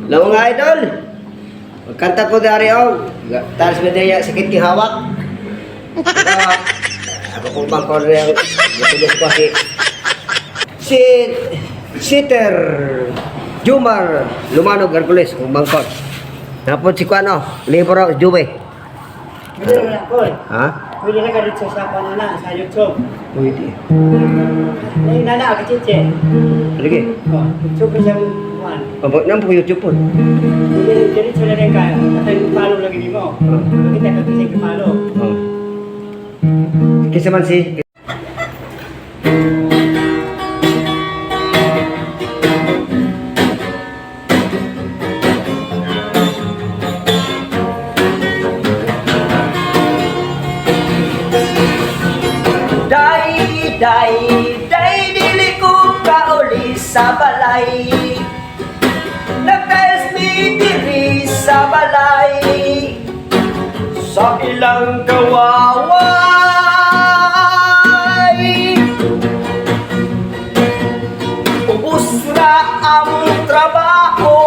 Hello mga idol. Magkanta ko dari og. Taras mo daya sakit ki hawak. Ako kung bangkor yang tulis ko si Sitter Jumar Lumanog Gargules kung bangkor. Napod si Kuano, libro Juve. Pwede na po. Ha? Pwede na ka dito sa panana sa YouTube. Pwede. Ay, nana, kachiche. Lagi. Oh, YouTube siyang one. Pabot nang po YouTube po. Pwede dito na rin ka. Katay palo lagi di mo. Kita ka kisig palo. Oh. Kisa man si Day, dili ko kauli sa balay. Nagtiles mi diri sa balay. Sa ilang kawaway. Ubus na ang trabaho.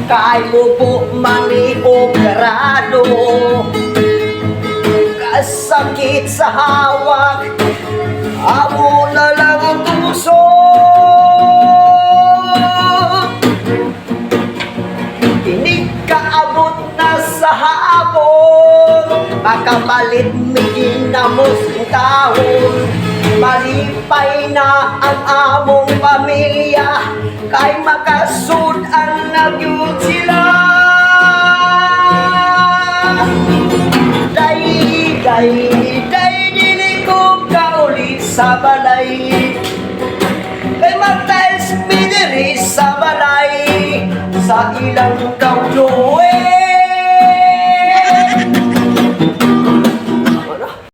Kay mo po mani operado. Kasakit sa hawak. Amo na lang ang puso. Inikaabot na sa hapon. Makapalit mi ginamos ng taon. Malipay na ang among pamilya. Kay makasud ang nagyud sila. Day, dili ko kauli sa balay. Kay mag-tiles mi diri sa balay. Sa ilang kaulo